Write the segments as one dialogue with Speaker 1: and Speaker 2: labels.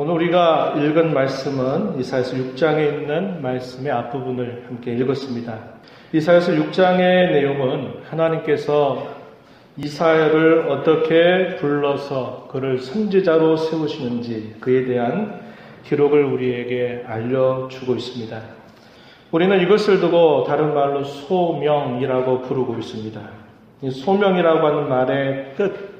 Speaker 1: 오늘 우리가 읽은 말씀은 이사야서 6장에 있는 말씀의 앞부분을 함께 읽었습니다. 이사야서 6장의 내용은 하나님께서 이사야를 어떻게 불러서 그를 선지자로 세우시는지 그에 대한 기록을 우리에게 알려주고 있습니다. 우리는 이것을 두고 다른 말로 소명이라고 부르고 있습니다. 이 소명이라고 하는 말의 끝,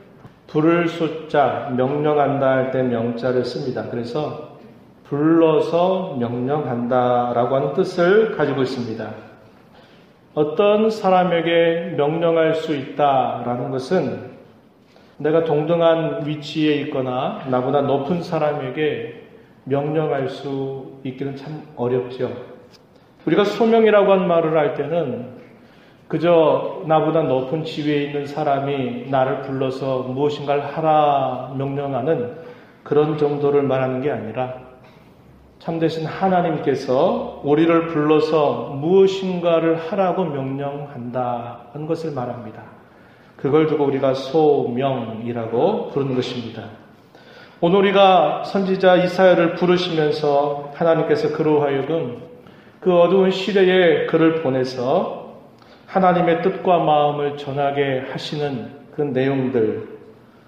Speaker 1: 부를 숫자, 명령한다 할 때 명자를 씁니다. 그래서 불러서 명령한다라고 하는 뜻을 가지고 있습니다. 어떤 사람에게 명령할 수 있다라는 것은 내가 동등한 위치에 있거나 나보다 높은 사람에게 명령할 수 있기는 참 어렵죠. 우리가 소명이라고 하는 말을 할 때는 그저 나보다 높은 지위에 있는 사람이 나를 불러서 무엇인가를 하라 명령하는 그런 정도를 말하는 게 아니라 참되신 하나님께서 우리를 불러서 무엇인가를 하라고 명령한다는 것을 말합니다. 그걸 두고 우리가 소명이라고 부르는 것입니다. 오늘 우리가 선지자 이사야를 부르시면서 하나님께서 그로 하여금 그 어두운 시대에 그를 보내서 하나님의 뜻과 마음을 전하게 하시는 그 내용들,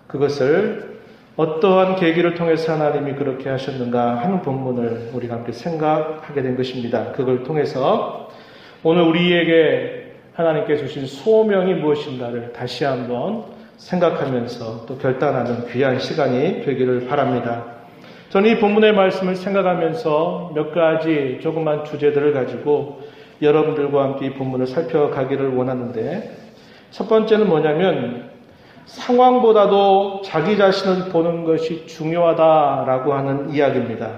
Speaker 1: 그것을 어떠한 계기를 통해서 하나님이 그렇게 하셨는가 하는 본문을 우리가 함께 생각하게 된 것입니다. 그걸 통해서 오늘 우리에게 하나님께 주신 소명이 무엇인가를 다시 한번 생각하면서 또 결단하는 귀한 시간이 되기를 바랍니다. 저는 이 본문의 말씀을 생각하면서 몇 가지 조그만 주제들을 가지고 여러분들과 함께 이 본문을 살펴가기를 원하는데, 첫 번째는 뭐냐면 상황보다도 자기 자신을 보는 것이 중요하다라고 하는 이야기입니다.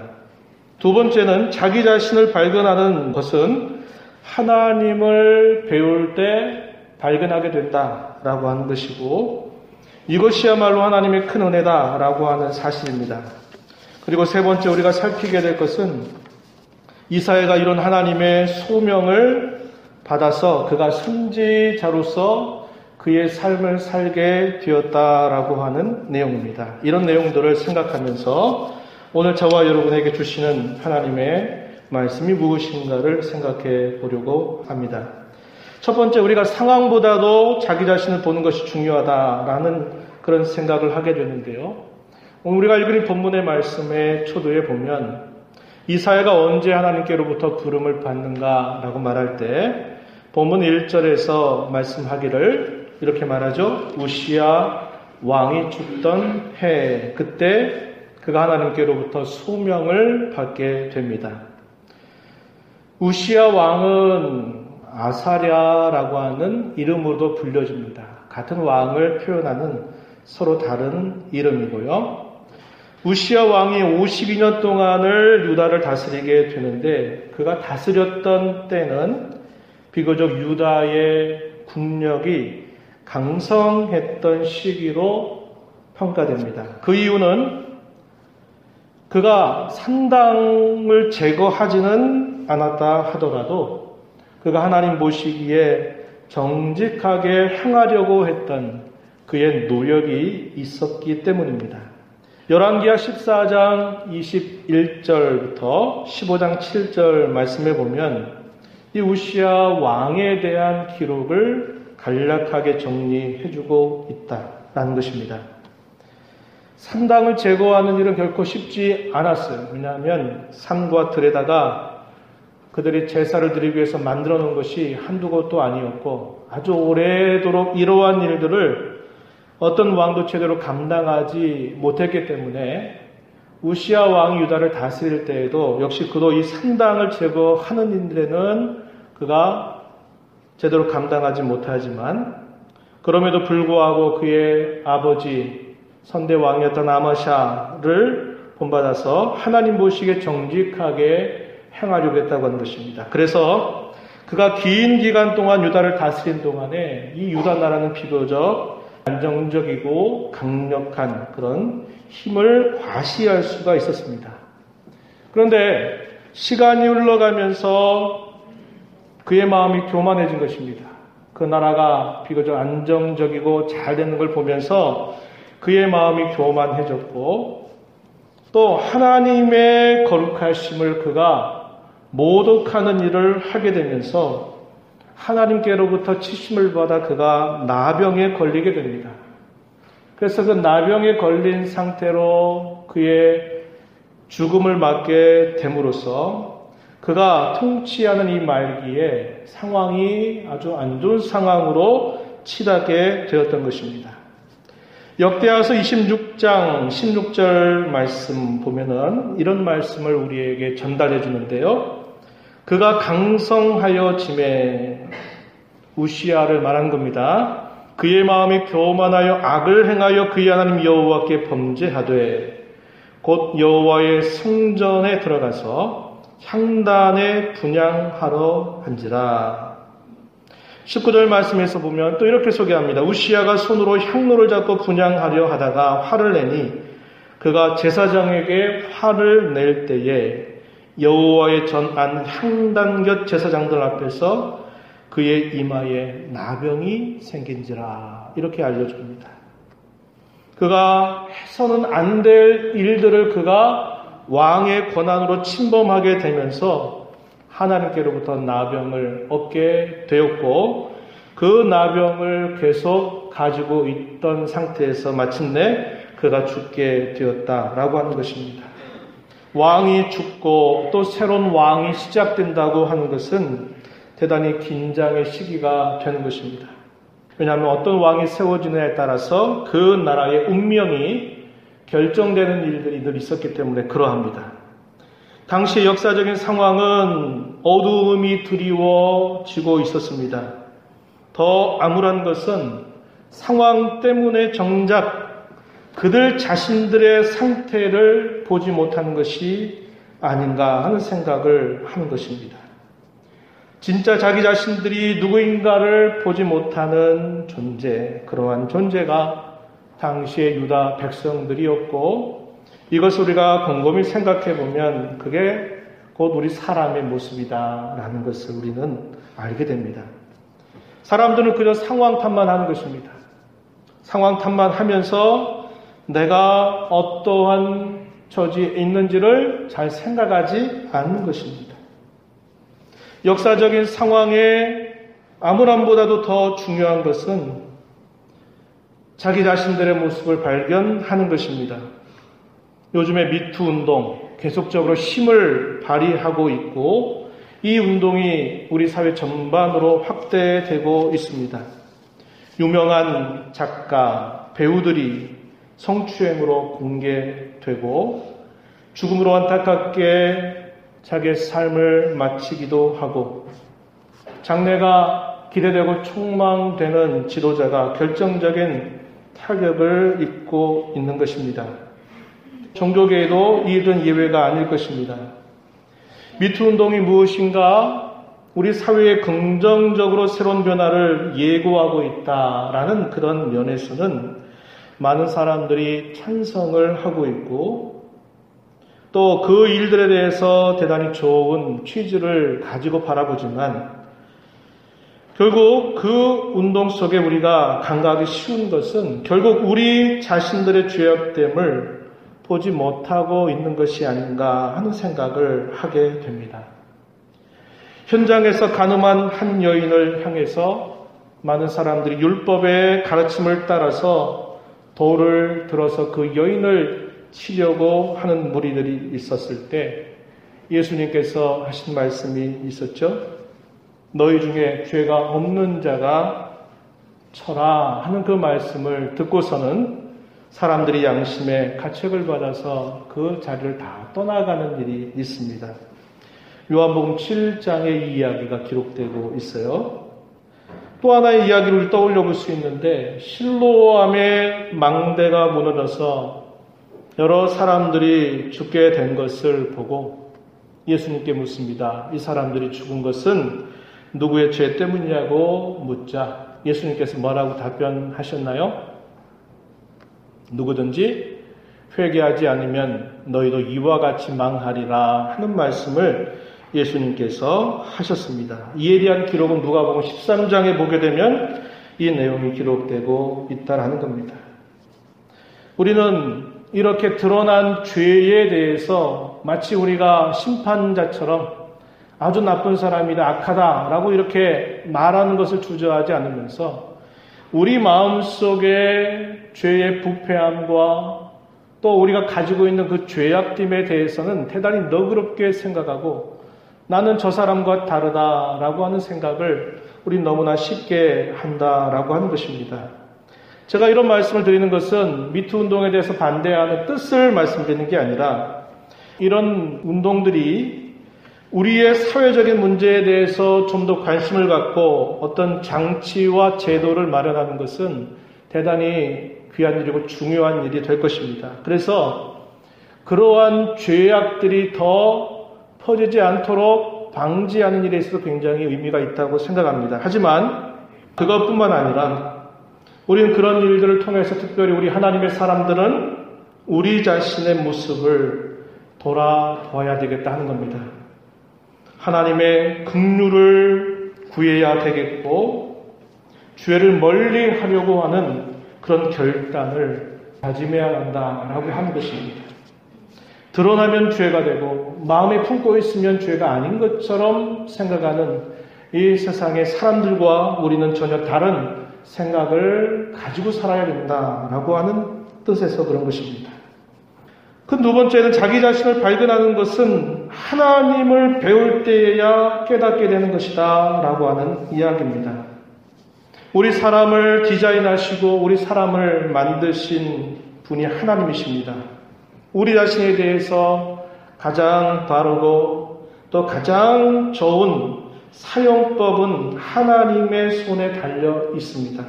Speaker 1: 두 번째는 자기 자신을 발견하는 것은 하나님을 배울 때 발견하게 된다라고 하는 것이고, 이것이야말로 하나님의 큰 은혜다라고 하는 사실입니다. 그리고 세 번째 우리가 살피게 될 것은 이사야가 이런 하나님의 소명을 받아서 그가 선지자로서 그의 삶을 살게 되었다라고 하는 내용입니다. 이런 내용들을 생각하면서 오늘 저와 여러분에게 주시는 하나님의 말씀이 무엇인가를 생각해 보려고 합니다. 첫 번째, 우리가 상황보다도 자기 자신을 보는 것이 중요하다라는 그런 생각을 하게 되는데요. 오늘 우리가 읽은 본문의 말씀의 초도에 보면 이사야가 언제 하나님께로부터 부름을 받는가라고 말할 때 본문 1절에서 말씀하기를 이렇게 말하죠. 우시야 왕이 죽던 해, 그때 그가 하나님께로부터 소명을 받게 됩니다. 우시야 왕은 아사랴라고 하는 이름으로도 불려집니다. 같은 왕을 표현하는 서로 다른 이름이고요. 우시야 왕이 52년 동안을 유다를 다스리게 되는데, 그가 다스렸던 때는 비교적 유다의 국력이 강성했던 시기로 평가됩니다. 그 이유는 그가 산당을 제거하지는 않았다 하더라도 그가 하나님 보시기에 정직하게 행하려고 했던 그의 노력이 있었기 때문입니다. 열왕기하 14장 21절부터 15장 7절 말씀에 보면 이 우시야 왕에 대한 기록을 간략하게 정리해주고 있다라는 것입니다. 산당을 제거하는 일은 결코 쉽지 않았어요. 왜냐하면 산과 들에다가 그들이 제사를 드리기 위해서 만들어 놓은 것이 한두 곳도 아니었고, 아주 오래도록 이러한 일들을 어떤 왕도 제대로 감당하지 못했기 때문에 우시야 왕이 유다를 다스릴 때에도 역시 그도 이 산당을 제거하는 일에는 그가 제대로 감당하지 못하지만, 그럼에도 불구하고 그의 아버지 선대 왕이었던 아마샤를 본받아서 하나님 보시기에 정직하게 행하려고 했다고 하는 것입니다. 그래서 그가 긴 기간 동안 유다를 다스린 동안에 이 유다 나라는 비교적 안정적이고 강력한 그런 힘을 과시할 수가 있었습니다. 그런데 시간이 흘러가면서 그의 마음이 교만해진 것입니다. 그 나라가 비교적 안정적이고 잘 되는 걸 보면서 그의 마음이 교만해졌고, 또 하나님의 거룩하심을 그가 모독하는 일을 하게 되면서 하나님께로부터 치심을 받아 그가 나병에 걸리게 됩니다. 그래서 그 나병에 걸린 상태로 그의 죽음을 맞게 됨으로써 그가 통치하는 이 말기에 상황이 아주 안 좋은 상황으로 치닫게 되었던 것입니다. 역대하서 26장 16절 말씀 보면은 이런 말씀을 우리에게 전달해 주는데요. 그가 강성하여 짐에 우시아를 말한 겁니다. 그의 마음이 교만하여 악을 행하여 그의 하나님 여호와께 범죄하되 곧 여호와의 성전에 들어가서 향단에 분향하러 한지라. 19절 말씀에서 보면 또 이렇게 소개합니다. 우시아가 손으로 향로를 잡고 분향하려 하다가 화를 내니 그가 제사장에게 화를 낼 때에 여호와의 전안 향단 곁 제사장들 앞에서 그의 이마에 나병이 생긴지라. 이렇게 알려줍니다. 그가 해서는 안 될 일들을 그가 왕의 권한으로 침범하게 되면서 하나님께로부터 나병을 얻게 되었고 그 나병을 계속 가지고 있던 상태에서 마침내 그가 죽게 되었다라고 하는 것입니다. 왕이 죽고 또 새로운 왕이 시작된다고 하는 것은 대단히 긴장의 시기가 되는 것입니다. 왜냐하면 어떤 왕이 세워지느냐에 따라서 그 나라의 운명이 결정되는 일들이 늘 있었기 때문에 그러합니다. 당시의 역사적인 상황은 어두움이 드리워지고 있었습니다. 더 암울한 것은 상황 때문에 정작 그들 자신들의 상태를 보지 못하는 것이 아닌가 하는 생각을 하는 것입니다. 진짜 자기 자신들이 누구인가를 보지 못하는 존재, 그러한 존재가 당시의 유다 백성들이었고 이것을 우리가 곰곰이 생각해 보면 그게 곧 우리 사람의 모습이다라는 것을 우리는 알게 됩니다. 사람들은 그저 상황 탓만 하는 것입니다. 상황 탓만 하면서 내가 어떠한 처지에 있는지를 잘 생각하지 않는 것입니다. 역사적인 상황에 암울함보다도 더 중요한 것은 자기 자신들의 모습을 발견하는 것입니다. 요즘에 미투 운동 계속적으로 힘을 발휘하고 있고 이 운동이 우리 사회 전반으로 확대되고 있습니다. 유명한 작가, 배우들이 성추행으로 공개되고 죽음으로 안타깝게 자기의 삶을 마치기도 하고 장래가 기대되고 촉망되는 지도자가 결정적인 타격을 입고 있는 것입니다. 종교계에도 이 일은 예외가 아닐 것입니다. 미투 운동이 무엇인가? 우리 사회에 긍정적으로 새로운 변화를 예고하고 있다라는 그런 면에서는 많은 사람들이 찬성을 하고 있고 또 그 일들에 대해서 대단히 좋은 취지를 가지고 바라보지만 결국 그 운동 속에 우리가 간과하기 쉬운 것은 결국 우리 자신들의 죄악됨을 보지 못하고 있는 것이 아닌가 하는 생각을 하게 됩니다. 현장에서 간음한 한 여인을 향해서 많은 사람들이 율법의 가르침을 따라서 돌을 들어서 그 여인을 치려고 하는 무리들이 있었을 때 예수님께서 하신 말씀이 있었죠. 너희 중에 죄가 없는 자가 쳐라 하는 그 말씀을 듣고서는 사람들이 양심의 가책을 받아서 그 자리를 다 떠나가는 일이 있습니다. 요한복음 7장의 이 이야기가 기록되고 있어요. 또 하나의 이야기를 떠올려 볼 수 있는데 실로암의 망대가 무너져서 여러 사람들이 죽게 된 것을 보고 예수님께 묻습니다. 이 사람들이 죽은 것은 누구의 죄 때문이냐고 묻자 예수님께서 뭐라고 답변하셨나요? 누구든지 회개하지 않으면 너희도 이와 같이 망하리라 하는 말씀을 예수님께서 하셨습니다. 이에 대한 기록은 누가복음 13장에 보게 되면 이 내용이 기록되고 있다라는 겁니다. 우리는 이렇게 드러난 죄에 대해서 마치 우리가 심판자처럼 아주 나쁜 사람이다, 악하다라고 이렇게 말하는 것을 주저하지 않으면서 우리 마음속에 죄의 부패함과 또 우리가 가지고 있는 그 죄악됨에 대해서는 대단히 너그럽게 생각하고 나는 저 사람과 다르다라고 하는 생각을 우리 너무나 쉽게 한다라고 하는 것입니다. 제가 이런 말씀을 드리는 것은 미투 운동에 대해서 반대하는 뜻을 말씀드리는 게 아니라 이런 운동들이 우리의 사회적인 문제에 대해서 좀 더 관심을 갖고 어떤 장치와 제도를 마련하는 것은 대단히 귀한 일이고 중요한 일이 될 것입니다. 그래서 그러한 죄악들이 더 퍼지지 않도록 방지하는 일에 있어서 굉장히 의미가 있다고 생각합니다. 하지만 그것뿐만 아니라 우리는 그런 일들을 통해서 특별히 우리 하나님의 사람들은 우리 자신의 모습을 돌아보아야 되겠다 하는 겁니다. 하나님의 긍휼을 구해야 되겠고 죄를 멀리 하려고 하는 그런 결단을 다짐해야 한다라고 하는 것입니다. 드러나면 죄가 되고 마음에 품고 있으면 죄가 아닌 것처럼 생각하는 이 세상의 사람들과 우리는 전혀 다른 생각을 가지고 살아야 된다라고 하는 뜻에서 그런 것입니다. 그 두 번째는 자기 자신을 발견하는 것은 하나님을 배울 때에야 깨닫게 되는 것이다 라고 하는 이야기입니다. 우리 사람을 디자인하시고 우리 사람을 만드신 분이 하나님이십니다. 우리 자신에 대해서 가장 바르고 또 가장 좋은 사용법은 하나님의 손에 달려 있습니다.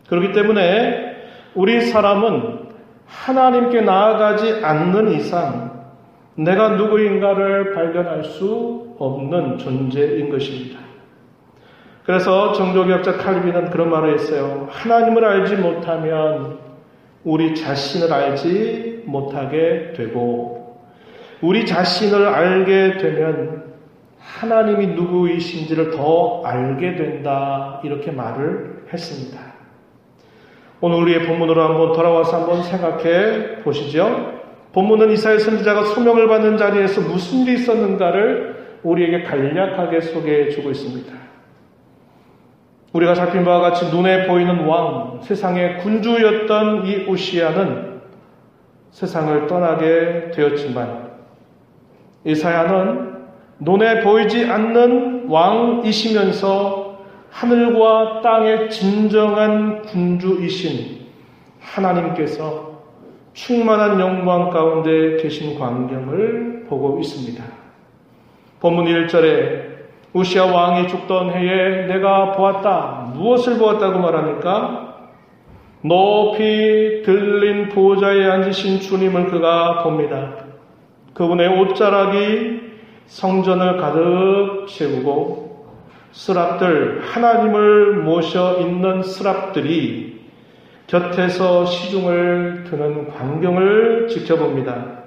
Speaker 1: 그렇기 때문에 우리 사람은 하나님께 나아가지 않는 이상 내가 누구인가를 발견할 수 없는 존재인 것입니다. 그래서 정조개혁자 칼빈은 그런 말을 했어요. 하나님을 알지 못하면 우리 자신을 알지 못하게 되고 우리 자신을 알게 되면 하나님이 누구이신지를 더 알게 된다 이렇게 말을 했습니다. 오늘 우리의 본문으로 한번 돌아와서 한번 생각해 보시죠. 본문은 이사야 선지자가 소명을 받는 자리에서 무슨 일이 있었는가를 우리에게 간략하게 소개해 주고 있습니다. 우리가 살핀 바와 같이 눈에 보이는 왕, 세상의 군주였던 이 우시야는 세상을 떠나게 되었지만 이사야는 눈에 보이지 않는 왕이시면서 하늘과 땅의 진정한 군주이신 하나님께서 충만한 영광 가운데 계신 광경을 보고 있습니다. 본문 1절에 우시야 왕이 죽던 해에 내가 보았다. 무엇을 보았다고 말합니까? 높이 들린 보좌에 앉으신 주님을 그가 봅니다. 그분의 옷자락이 성전을 가득 채우고 스랍들, 하나님을 모셔 있는 스랍들이 곁에서 시중을 드는 광경을 지켜봅니다.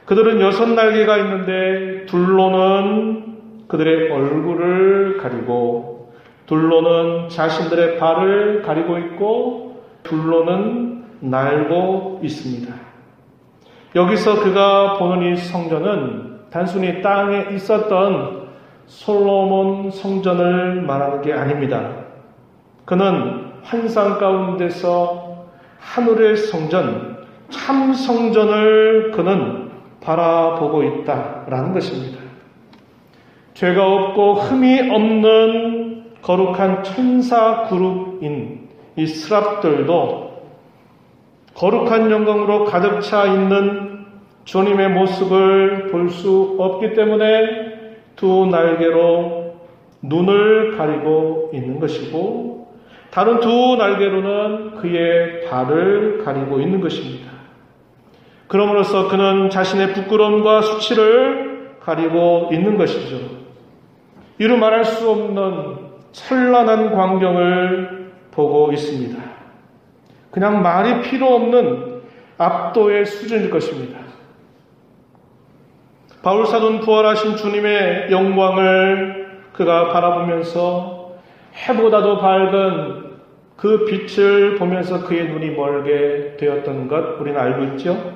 Speaker 1: 그들은 6날개가 있는데 둘로는 그들의 얼굴을 가리고 둘로는 자신들의 발을 가리고 있고 둘로는 날고 있습니다. 여기서 그가 보는 이 성전은 단순히 땅에 있었던 솔로몬 성전을 말하는 게 아닙니다. 그는 환상 가운데서 하늘의 성전, 참 성전을 그는 바라보고 있다라는 것입니다. 죄가 없고 흠이 없는 거룩한 천사 그룹인 이 스랍들도 거룩한 영광으로 가득 차 있는 주님의 모습을 볼 수 없기 때문에 두 날개로 눈을 가리고 있는 것이고 다른 두 날개로는 그의 발을 가리고 있는 것입니다. 그러므로서 그는 자신의 부끄러움과 수치를 가리고 있는 것이죠. 이루 말할 수 없는 찬란한 광경을 보고 있습니다. 그냥 말이 필요 없는 압도의 수준일 것입니다. 바울사도는 부활하신 주님의 영광을 그가 바라보면서 해보다도 밝은 그 빛을 보면서 그의 눈이 멀게 되었던 것 우리는 알고 있죠.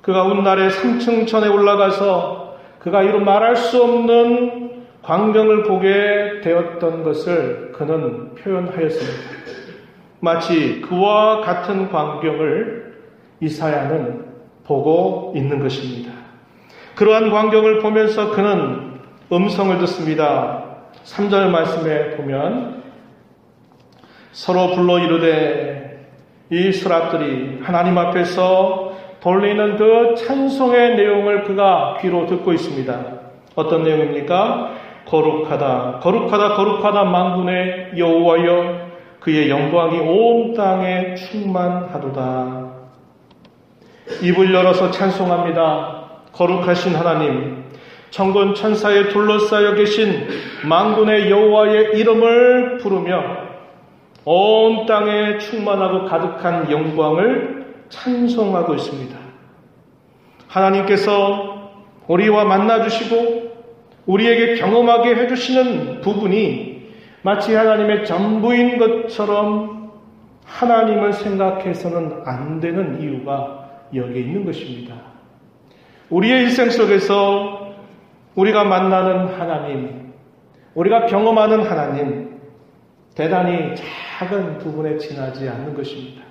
Speaker 1: 그가 훗날에 3층 천에 올라가서 그가 이루 말할 수 없는 광경을 보게 되었던 것을 그는 표현하였습니다. 마치 그와 같은 광경을 이사야는 보고 있는 것입니다. 그러한 광경을 보면서 그는 음성을 듣습니다. 3절 말씀에 보면 서로 불러 이르되 이 서랍들이 하나님 앞에서 돌리는 그 찬송의 내용을 그가 귀로 듣고 있습니다. 어떤 내용입니까? 거룩하다 거룩하다 거룩하다 만군의 여호와여 그의 영광이 온 땅에 충만하도다. 입을 열어서 찬송합니다. 거룩하신 하나님, 천군 천사에 둘러싸여 계신 만군의 여호와의 이름을 부르며 온 땅에 충만하고 가득한 영광을 찬송하고 있습니다. 하나님께서 우리와 만나주시고 우리에게 경험하게 해주시는 부분이 마치 하나님의 전부인 것처럼 하나님을 생각해서는 안 되는 이유가 여기에 있는 것입니다. 우리의 일생 속에서 우리가 만나는 하나님, 우리가 경험하는 하나님, 대단히 작은 부분에 지나지 않는 것입니다.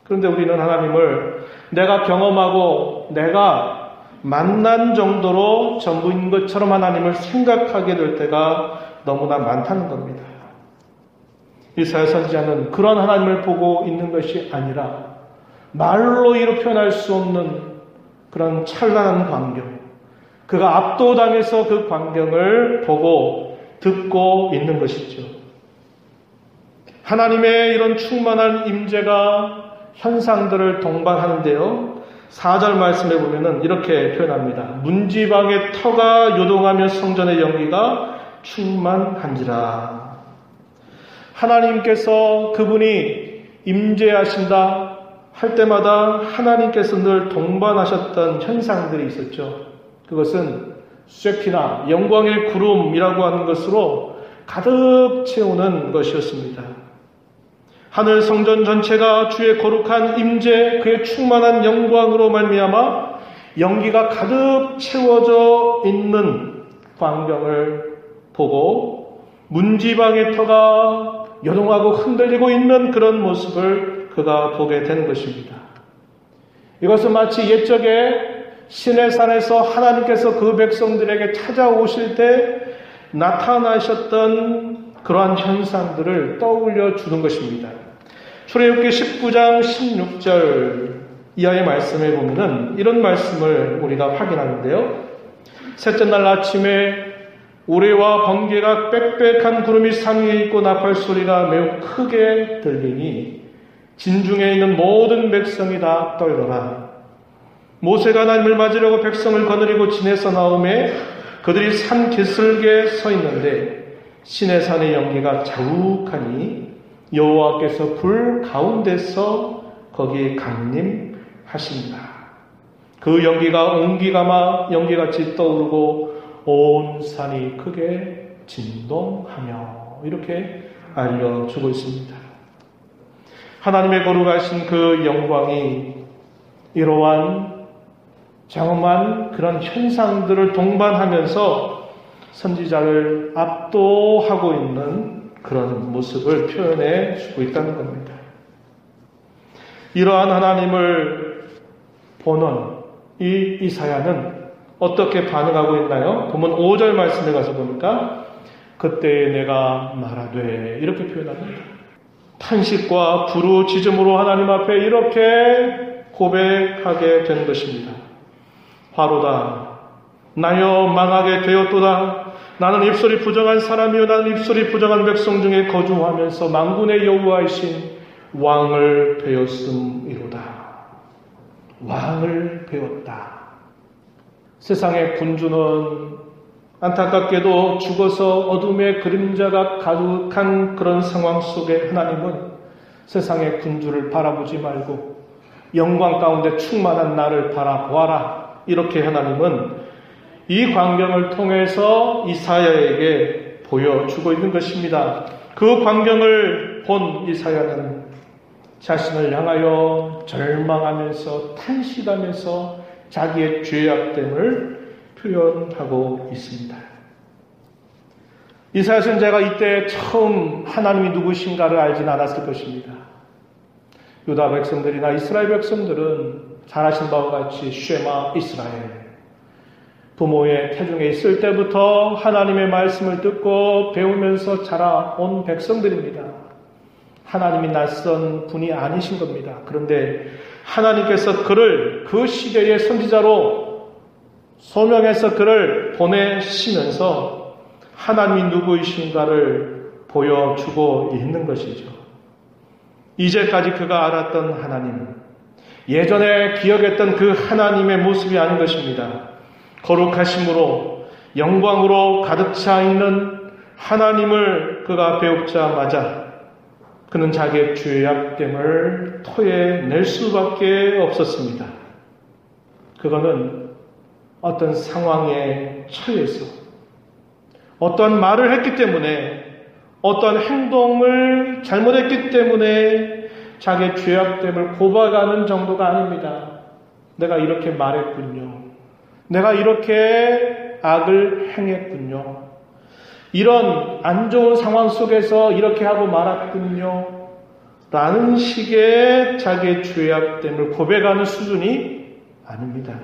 Speaker 1: 그런데 우리는 하나님을 내가 경험하고 내가 만난 정도로 전부인 것처럼 하나님을 생각하게 될 때가 너무나 많다는 겁니다. 이사야 선지자는 그런 하나님을 보고 있는 것이 아니라 말로 이루 표현할 수 없는 그런 찬란한 광경, 그가 압도당해서 그 광경을 보고 듣고 있는 것이죠. 하나님의 이런 충만한 임재가 현상들을 동반하는데요. 4절 말씀에 보면은 이렇게 표현합니다. 문지방의 터가 요동하며 성전의 연기가 충만한지라. 하나님께서 그분이 임재하신다 할 때마다 하나님께서 늘 동반하셨던 현상들이 있었죠. 그것은 쇠피나 영광의 구름이라고 하는 것으로 가득 채우는 것이었습니다. 하늘 성전 전체가 주의 거룩한 임재, 그의 충만한 영광으로 말미암아 연기가 가득 채워져 있는 광경을 보고 문지방의 터가 요동하고 흔들리고 있는 그런 모습을 그가 보게 되는 것입니다. 이것은 마치 옛적에 시내산에서 하나님께서 그 백성들에게 찾아오실 때 나타나셨던 그러한 현상들을 떠올려 주는 것입니다. 출애굽기 19장 16절 이하의 말씀에 보면은 이런 말씀을 우리가 확인하는데요. 셋째 날 아침에 우레와 번개가 빽빽한 구름이 산 위에 있고 나팔 소리가 매우 크게 들리니 진중에 있는 모든 백성이 다 떨더라. 모세가 하나님을 맞으려고 백성을 거느리고 진에서 나오매 그들이 산 기슭에 서 있는데 시내산의 연기가 자욱하니 여호와께서 불 가운데서 거기에 강림하십니다. 그 연기가 옹기가마 연기같이 떠오르고 온 산이 크게 진동하며 이렇게 알려주고 있습니다. 하나님의 거룩하신 그 영광이 이러한 장엄한 그런 현상들을 동반하면서 선지자를 압도하고 있는 그런 모습을 표현해 주고 있다는 겁니다. 이러한 하나님을 보는 이 이사야는 어떻게 반응하고 있나요? 보면 5절 말씀에 가서 보니까 그때 내가 말하되 이렇게 표현합니다. 탄식과 부르짖음으로 하나님 앞에 이렇게 고백하게 된 것입니다. 화로다 나여 망하게 되었도다. 나는 입술이 부정한 사람이요 나는 입술이 부정한 백성 중에 거주하면서 만군의 여호와이신 왕을 배웠음이로다. 왕을 배웠다. 세상의 군주는 안타깝게도 죽어서 어둠의 그림자가 가득한 그런 상황 속에 하나님은 세상의 군주를 바라보지 말고 영광 가운데 충만한 나를 바라보아라. 이렇게 하나님은 이 광경을 통해서 이사야에게 보여주고 있는 것입니다. 그 광경을 본 이사야는 자신을 향하여 절망하면서 탄식하면서 자기의 죄악됨을 표현하고 있습니다. 이사야 선지자가 이때 처음 하나님이 누구신가를 알지는 않았을 것입니다. 유다 백성들이나 이스라엘 백성들은 잘 아신 바와 같이 쉐마 이스라엘, 부모의 태중에 있을 때부터 하나님의 말씀을 듣고 배우면서 자라온 백성들입니다. 하나님이 낯선 분이 아니신 겁니다. 그런데 하나님께서 그를 그 시대의 선지자로 소명해서 그를 보내시면서 하나님이 누구이신가를 보여주고 있는 것이죠. 이제까지 그가 알았던 하나님, 예전에 기억했던 그 하나님의 모습이 아닌 것입니다. 거룩하심으로 영광으로 가득 차 있는 하나님을 그가 배우자마자 그는 자기의 죄악됨을 토해낼 수밖에 없었습니다. 그거는 어떤 상황에 처해서 어떤 말을 했기 때문에 어떤 행동을 잘못했기 때문에 자기의 죄악됨을 고백하는 정도가 아닙니다. 내가 이렇게 말했군요. 내가 이렇게 악을 행했군요. 이런 안 좋은 상황 속에서 이렇게 하고 말았군요. 라는 식의 자기의 죄악됨을 고백하는 수준이 아닙니다.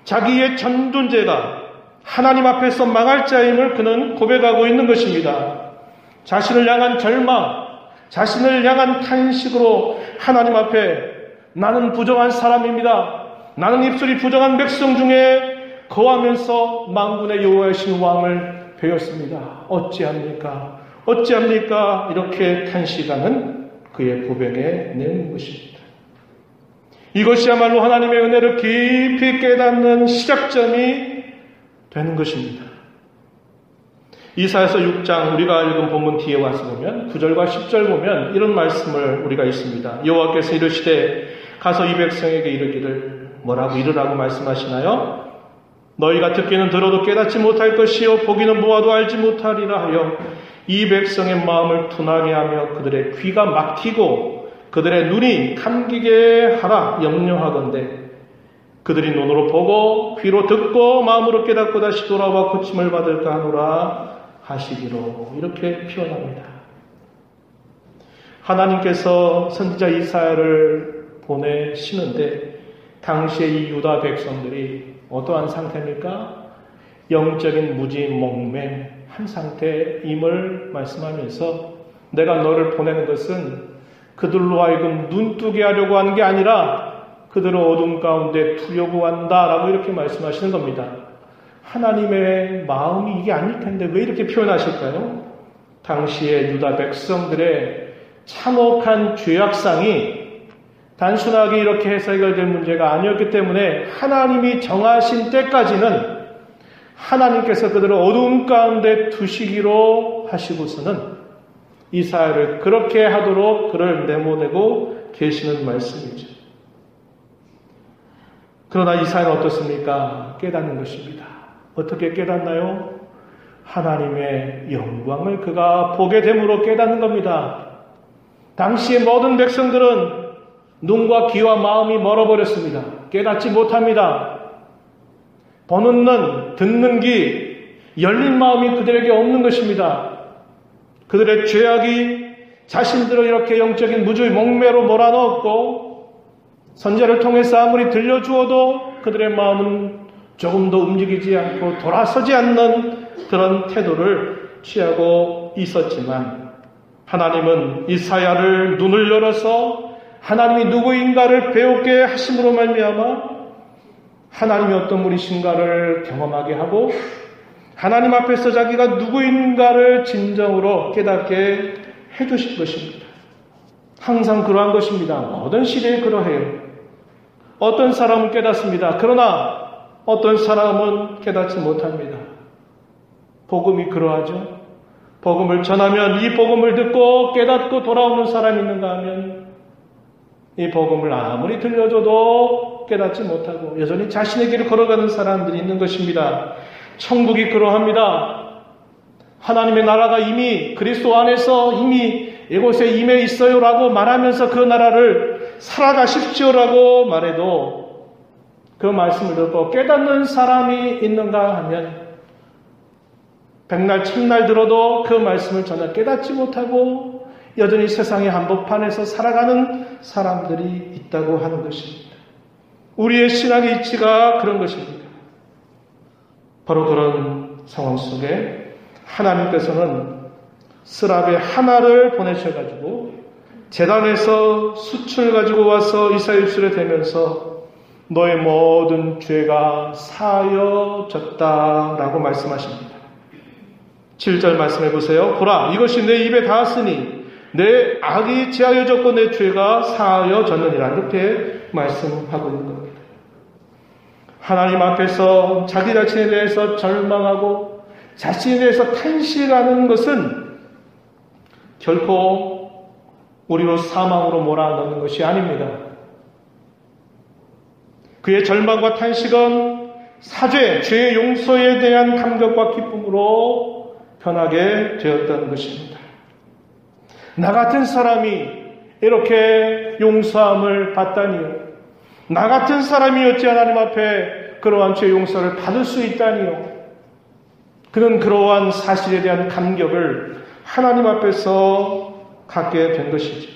Speaker 1: 자기의 전 존재가 하나님 앞에서 망할 자임을 그는 고백하고 있는 것입니다. 자신을 향한 절망, 자신을 향한 탄식으로 하나님 앞에 나는 부정한 사람입니다. 나는 입술이 부정한 백성 중에 거하면서 만군의 여호와이신 왕을 배웠습니다. 어찌합니까? 어찌합니까? 이렇게 탄식하는 그의 고백의 내용인 것입니다. 이것이야말로 하나님의 은혜를 깊이 깨닫는 시작점이 되는 것입니다. 이사야서 6장 우리가 읽은 본문 뒤에 와서 보면 9절과 10절 보면 이런 말씀을 우리가 있습니다. 여호와께서 이르시되 가서 이 백성에게 이르기를 뭐라고 이르라고 말씀하시나요? 너희가 듣기는 들어도 깨닫지 못할 것이요 보기는 보아도 알지 못하리라 하여 이 백성의 마음을 둔하게 하며 그들의 귀가 막히고 그들의 눈이 감기게 하라 염려하건대 그들이 눈으로 보고 귀로 듣고 마음으로 깨닫고 다시 돌아와 고침을 받을까 하노라 하시기로 이렇게 표현합니다. 하나님께서 선지자 이사야를 보내시는데 당시에 이 유다 백성들이 어떠한 상태입니까? 영적인 무지몽매한 상태임을 말씀하면서 내가 너를 보내는 것은 그들로 하여금 눈뜨게 하려고 하는 게 아니라 그들을 어둠 가운데 두려고 한다라고 이렇게 말씀하시는 겁니다. 하나님의 마음이 이게 아닐 텐데 왜 이렇게 표현하실까요? 당시의 유다 백성들의 참혹한 죄악상이 단순하게 이렇게 해서 해결될 문제가 아니었기 때문에 하나님이 정하신 때까지는 하나님께서 그들을 어두운 가운데 두시기로 하시고서는 이사야를 그렇게 하도록 그를 내보내고 계시는 말씀이죠. 그러나 이사야는 어떻습니까? 깨닫는 것입니다. 어떻게 깨닫나요? 하나님의 영광을 그가 보게 됨으로 깨닫는 겁니다. 당시의 모든 백성들은 눈과 귀와 마음이 멀어버렸습니다. 깨닫지 못합니다. 보는 눈, 듣는 귀, 열린 마음이 그들에게 없는 것입니다. 그들의 죄악이 자신들을 이렇게 영적인 무주의 목매로 몰아넣었고 선지자를 통해서 아무리 들려주어도 그들의 마음은 조금도 움직이지 않고 돌아서지 않는 그런 태도를 취하고 있었지만 하나님은 이사야를 눈을 열어서 하나님이 누구인가를 배우게 하심으로 말미암아 하나님이 어떤 분이신가를 경험하게 하고 하나님 앞에서 자기가 누구인가를 진정으로 깨닫게 해주실 것입니다. 항상 그러한 것입니다. 모든 시대에 그러해요. 어떤 사람은 깨닫습니다. 그러나 어떤 사람은 깨닫지 못합니다. 복음이 그러하죠. 복음을 전하면 이 복음을 듣고 깨닫고 돌아오는 사람이 있는가 하면 이 복음을 아무리 들려줘도 깨닫지 못하고 여전히 자신의 길을 걸어가는 사람들이 있는 것입니다. 천국이 그러합니다. 하나님의 나라가 이미 그리스도 안에서 이미 이곳에 임해 있어요라고 말하면서 그 나라를 살아가십시오라고 말해도 그 말씀을 듣고 깨닫는 사람이 있는가 하면 백날 천날 들어도 그 말씀을 전혀 깨닫지 못하고 여전히 세상의 한복판에서 살아가는 사람들이 있다고 하는 것입니다. 우리의 신앙의 이치가 그런 것입니다. 바로 그런 상황 속에 하나님께서는 스랍의 하나를 보내셔가지고 제단에서 숯을 가지고 와서 이사의 입술에 대면서 너의 모든 죄가 사하여졌다라고 말씀하십니다. 7절 말씀해 보세요. 보라, 이것이 내 입에 닿았으니 내 악이 제하여졌고 내 죄가 사하여졌느니라. 이렇게 말씀하고 있는 겁니다. 하나님 앞에서 자기 자신에 대해서 절망하고 자신에 대해서 탄식하는 것은 결코 우리로 사망으로 몰아넣는 것이 아닙니다. 그의 절망과 탄식은 사죄, 죄의 용서에 대한 감격과 기쁨으로 변하게 되었다는 것입니다. 나 같은 사람이 이렇게 용서함을 받다니요. 나 같은 사람이 어찌 하나님 앞에 그러한 죄 용서를 받을 수 있다니요. 그는 그러한 사실에 대한 감격을 하나님 앞에서 갖게 된 것이죠.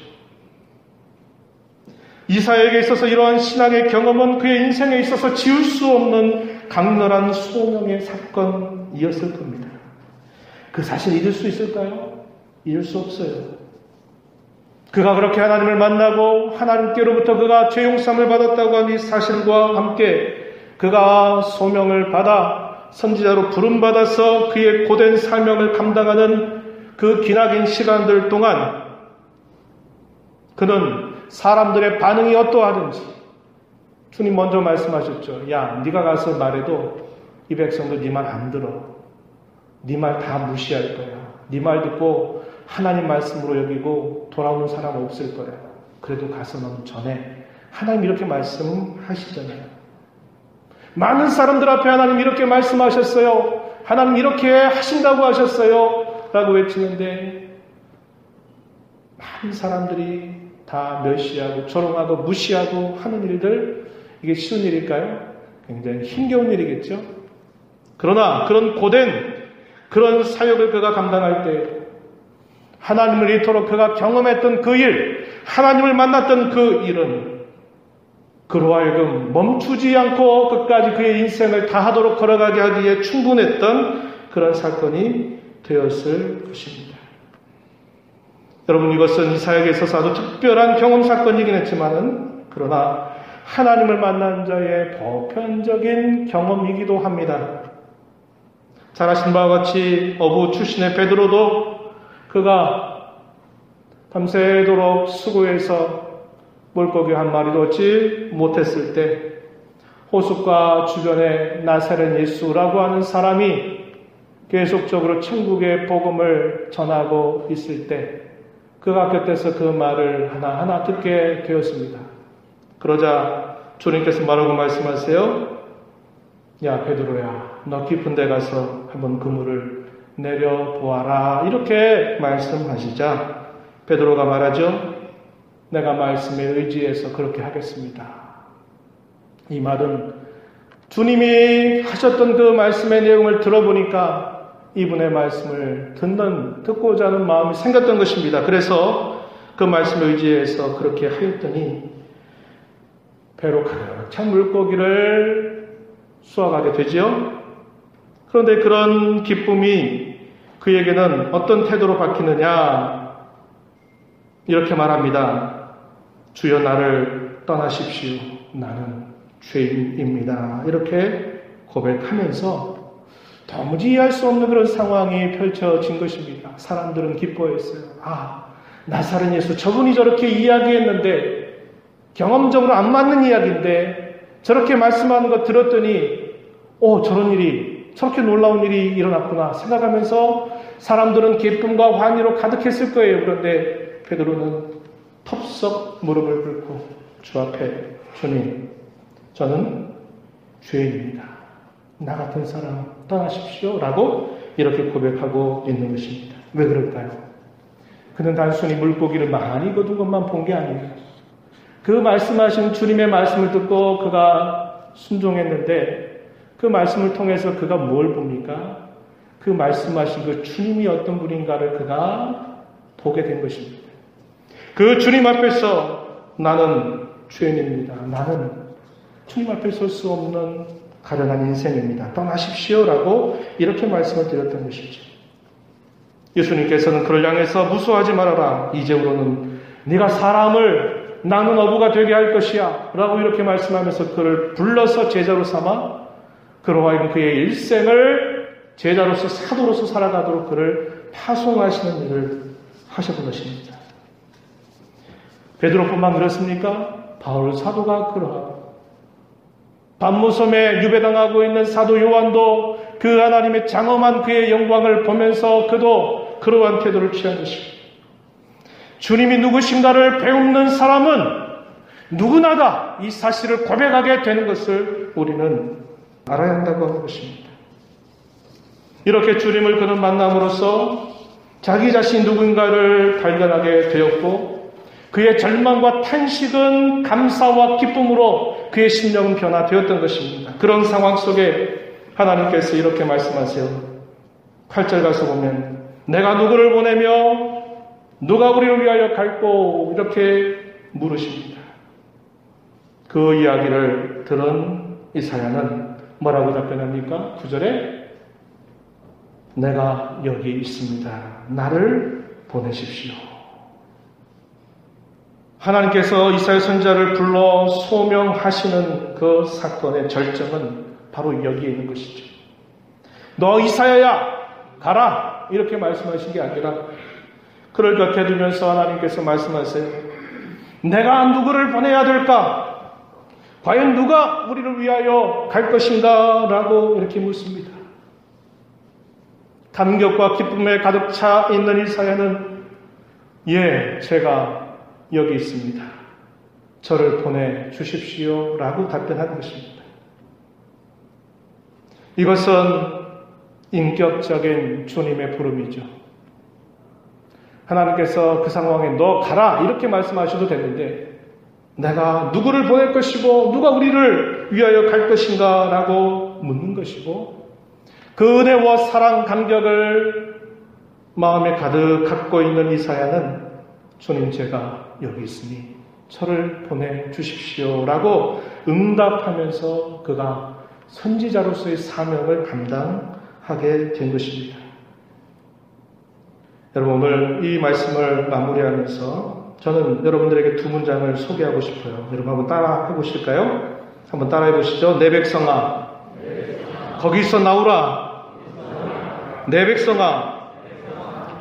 Speaker 1: 이사야에게 있어서 이러한 신앙의 경험은 그의 인생에 있어서 지울 수 없는 강렬한 소명의 사건이었을 겁니다. 그 사실 잊을 수 있을까요? 잊을 수 없어요. 그가 그렇게 하나님을 만나고 하나님께로부터 그가 죄 용서함을 받았다고 하는 이 사실과 함께 그가 소명을 받아 선지자로 부름받아서 그의 고된 사명을 감당하는 그 기나긴 시간들 동안 그는 사람들의 반응이 어떠하든지 주님 먼저 말씀하셨죠. 야, 네가 가서 말해도 이 백성들 네 말 안 들어. 네 말 다 무시할 거야. 네 말 듣고 하나님 말씀으로 여기고 돌아오는 사람 없을 거야. 그래도 가서 너는 전해. 하나님 이렇게 말씀하시잖아요. 많은 사람들 앞에 하나님 이렇게 말씀하셨어요. 하나님 이렇게 하신다고 하셨어요. 라고 외치는데 많은 사람들이 다 멸시하고 조롱하고 무시하고 하는 일들, 이게 쉬운 일일까요? 굉장히 힘겨운 일이겠죠. 그러나 그런 고된 그런 사역을 그가 감당할 때 하나님을 이토록 그가 경험했던 그 일, 하나님을 만났던 그 일은 그로 하여금 멈추지 않고 끝까지 그의 인생을 다하도록 걸어가게 하기에 충분했던 그런 사건이 되었을 것입니다. 여러분, 이것은 이사야에게 있어서 아주 특별한 경험 사건이긴 했지만은 그러나 하나님을 만난 자의 보편적인 경험이기도 합니다. 잘 아신 바와 같이 어부 출신의 베드로도 그가 밤새도록 수고해서 물고기 한 마리도 얻지 못했을 때 호숫가 주변에 나사렛 예수라고 하는 사람이 계속적으로 천국의 복음을 전하고 있을 때 그가 곁에서 그 말을 하나하나 듣게 되었습니다. 그러자 주님께서 말하고 말씀하세요. 야, 베드로야, 너 깊은 데 가서 한번 그물을 내려보아라. 이렇게 말씀하시자 베드로가 말하죠. 내가 말씀에 의지해서 그렇게 하겠습니다. 이 말은 주님이 하셨던 그 말씀의 내용을 들어보니까 이분의 말씀을 듣고자 하는 마음이 생겼던 것입니다. 그래서 그 말씀에 의지해서 그렇게 하였더니 배로 가득 물고기를 수확하게 되지요. 그런데 그런 기쁨이 그에게는 어떤 태도로 바뀌느냐, 이렇게 말합니다. 주여 나를 떠나십시오. 나는 죄인입니다. 이렇게 고백하면서 도무지 이해할 수 없는 그런 상황이 펼쳐진 것입니다. 사람들은 기뻐했어요. 아, 나사렛 예수, 저분이 저렇게 이야기했는데 경험적으로 안 맞는 이야기인데 저렇게 말씀하는 거 들었더니 저런 일이, 저렇게 놀라운 일이 일어났구나 생각하면서 사람들은 기쁨과 환희로 가득했을 거예요. 그런데 베드로는 텁썩 무릎을 꿇고 주 앞에, 주님, 저는 죄인입니다. 나 같은 사람 떠나십시오. 라고 이렇게 고백하고 있는 것입니다. 왜 그럴까요? 그는 단순히 물고기를 많이 거둔 것만 본 게 아니에요. 그 말씀하신 주님의 말씀을 듣고 그가 순종했는데 그 말씀을 통해서 그가 뭘 봅니까? 그 말씀하신 그 주님이 어떤 분인가를 그가 보게 된 것입니다. 그 주님 앞에서 나는 죄인입니다. 나는 주님 앞에 설 수 없는 가련한 인생입니다. 떠나십시오라고 이렇게 말씀을 드렸던 것이죠. 예수님께서는 그를 향해서 무서워하지 말아라. 이제부로는 네가 사람을 나는 어부가 되게 할 것이야 라고 이렇게 말씀하면서 그를 불러서 제자로 삼아 그로 하여금 그의 일생을 제자로서 사도로서 살아가도록 그를 파송하시는 일을 하셨던 것입니다. 베드로뿐만 그렇습니까? 바울 사도가 그러하고 밤무섬에 유배당하고 있는 사도 요한도 그 하나님의 장엄한 그의 영광을 보면서 그도 그러한 태도를 취한 것입니다. 주님이 누구신가를 배우는 사람은 누구나 다 이 사실을 고백하게 되는 것을 우리는 알아야 한다고 하는 것입니다. 이렇게 주님을 그는 만남으로써 자기 자신이 누군가를 발견하게 되었고 그의 절망과 탄식은 감사와 기쁨으로 그의 심령은 변화되었던 것입니다. 그런 상황 속에 하나님께서 이렇게 말씀하세요. 8절 가서 보면 내가 누구를 보내며 누가 우리를 위하여 갈고 이렇게 물으십니다. 그 이야기를 들은 이사야는 뭐라고 답변합니까? 9절에 내가 여기 있습니다. 나를 보내십시오. 하나님께서 이사야 선지자를 불러 소명하시는 그 사건의 절정은 바로 여기에 있는 것이죠. 너 이사야야 가라 이렇게 말씀하신 게 아니라 그를 곁에 두면서 하나님께서 말씀하세요. 내가 누구를 보내야 될까? 과연 누가 우리를 위하여 갈 것인가? 라고 이렇게 묻습니다. 감격과 기쁨에 가득 차 있는 이사야는 예, 제가 여기 있습니다. 저를 보내주십시오. 라고 답변하는 것입니다. 이것은 인격적인 주님의 부름이죠. 하나님께서 그 상황에 너 가라 이렇게 말씀하셔도 되는데 내가 누구를 보낼 것이고 누가 우리를 위하여 갈 것인가 라고 묻는 것이고 그 은혜와 사랑 감격을 마음에 가득 갖고 있는 이사야는 주님 제가 여기 있으니 저를 보내주십시오 라고 응답하면서 그가 선지자로서의 사명을 감당하게 된 것입니다. 여러분 오늘 이 말씀을 마무리하면서 저는 여러분들에게 두 문장을 소개하고 싶어요. 여러분 한번 따라 해보실까요? 한번 따라 해보시죠. 내 백성아 거기서 나오라. 내 백성아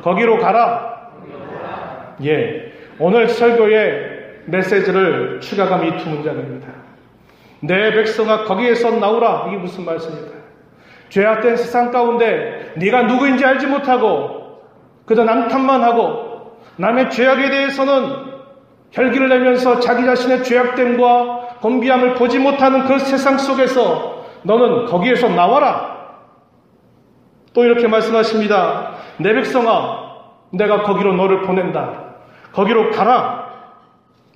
Speaker 1: 거기로 가라. 예, 오늘 설교의 메시지를 추가감 이 두 문장입니다. 내 백성아 거기에서 나오라. 이게 무슨 말씀일까요? 죄악된 세상 가운데 네가 누구인지 알지 못하고 그저 남탓만 하고 남의 죄악에 대해서는 혈기를 내면서 자기 자신의 죄악됨과 곤비함을 보지 못하는 그 세상 속에서 너는 거기에서 나와라. 또 이렇게 말씀하십니다. 내 백성아 내가 거기로 너를 보낸다. 거기로 가라.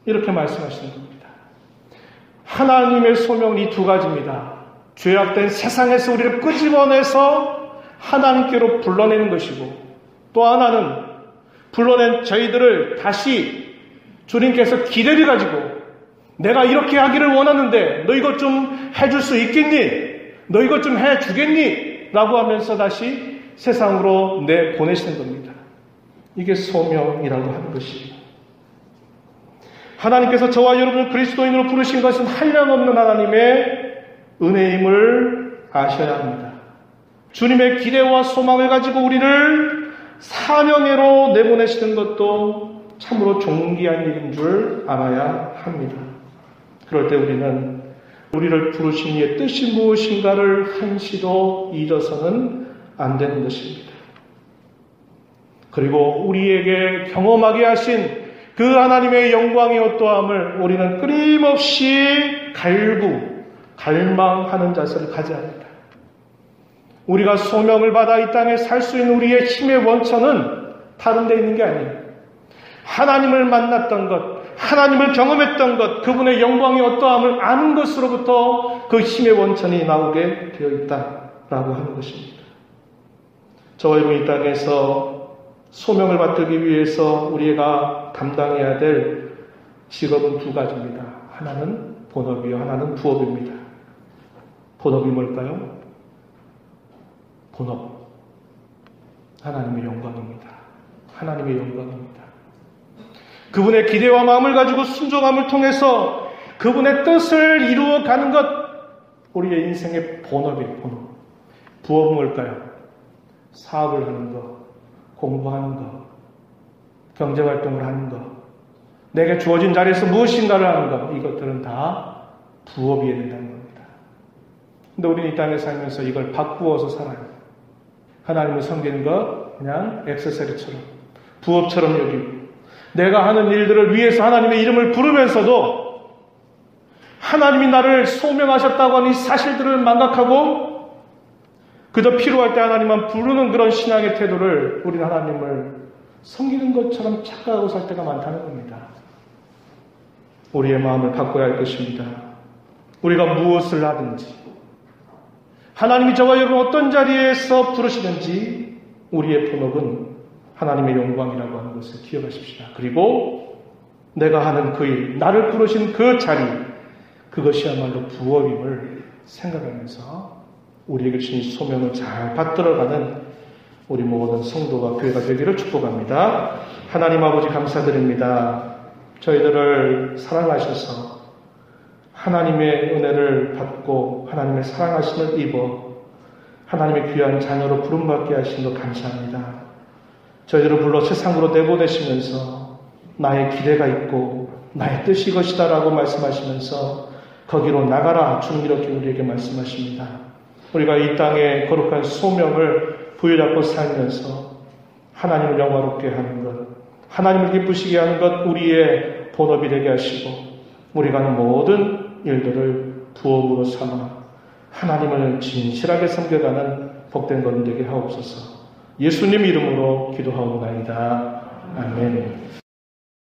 Speaker 1: 이렇게 말씀하시는 겁니다. 하나님의 소명은 이 두 가지입니다. 죄악된 세상에서 우리를 끄집어내서 하나님께로 불러내는 것이고 또 하나는 불러낸 저희들을 다시 주님께서 기대를 가지고 내가 이렇게 하기를 원하는데 너 이것 좀 해줄 수 있겠니? 너 이것 좀 해주겠니? 라고 하면서 다시 세상으로 내보내시는 겁니다. 이게 소명이라고 하는 것이에요. 하나님께서 저와 여러분을 그리스도인으로 부르신 것은 한량없는 하나님의 은혜임을 아셔야 합니다. 주님의 기대와 소망을 가지고 우리를 사명회로 내보내시는 것도 참으로 존귀한 일인 줄 알아야 합니다. 그럴 때 우리는 우리를 부르신 이의 뜻이 무엇인가를 한시도 잊어서는 안 되는 것입니다. 그리고 우리에게 경험하게 하신 그 하나님의 영광의 어떠함을 우리는 끊임없이 갈망하는 자세를 가져야 합니다. 우리가 소명을 받아 이 땅에 살 수 있는 우리의 힘의 원천은 다른 데 있는 게 아니에요. 하나님을 만났던 것, 하나님을 경험했던 것, 그분의 영광이 어떠함을 아는 것으로부터 그 힘의 원천이 나오게 되어 있다라고 하는 것입니다. 저와 여러분 이 땅에서 소명을 받들기 위해서 우리가 담당해야 될 직업은 두 가지입니다. 하나는 본업이요, 하나는 부업입니다. 본업이 뭘까요? 본업. 하나님의 영광입니다. 하나님의 영광입니다. 그분의 기대와 마음을 가지고 순종함을 통해서 그분의 뜻을 이루어가는 것, 우리의 인생의 본업이에요. 본업. 부업은 뭘까요? 사업을 하는 것, 공부하는 것, 경제활동을 하는 것, 내게 주어진 자리에서 무엇인가를 하는 것, 이것들은 다 부업이어야 된다는 겁니다. 근데 우리는 이 땅에 살면서 이걸 바꾸어서 살아요. 하나님을 섬기는 것 그냥 액세서리처럼, 부업처럼 여기고, 내가 하는 일들을 위해서 하나님의 이름을 부르면서도 하나님이 나를 소명하셨다고 하는 이 사실들을 망각하고 그저 필요할 때 하나님만 부르는 그런 신앙의 태도를, 우리는 하나님을 섬기는 것처럼 착각하고 살 때가 많다는 겁니다. 우리의 마음을 바꿔야 할 것입니다. 우리가 무엇을 하든지, 하나님이 저와 여러분 어떤 자리에서 부르시든지 우리의 본업은 하나님의 영광이라고 하는 것을 기억하십시오. 그리고 내가 하는 그 일, 나를 부르신 그 자리, 그것이야말로 부업임을 생각하면서 우리에게 주신 소명을 잘 받들어가는 우리 모든 성도가 교회가 되기를 축복합니다. 하나님 아버지 감사드립니다. 저희들을 사랑하셔서 하나님의 은혜를 받고 하나님의 사랑하심을 입어 하나님의 귀한 자녀로 부름받게 하신 것 감사합니다. 저희들을 불러 세상으로 내보내시면서 나의 기대가 있고 나의 뜻이 이것이다라고 말씀하시면서 거기로 나가라, 주님 이렇게 우리에게 말씀하십니다. 우리가 이 땅에 거룩한 소명을 부여잡고 살면서 하나님을 영화롭게 하는 것, 하나님을 기쁘시게 하는 것 우리의 본업이 되게 하시고 우리가 하는 모든 일들을 부업으로 삼아 하나님을 진실하게 섬겨가는 복된 걸음 되게 하옵소서. 예수님 이름으로 기도하옵나이다. 아멘.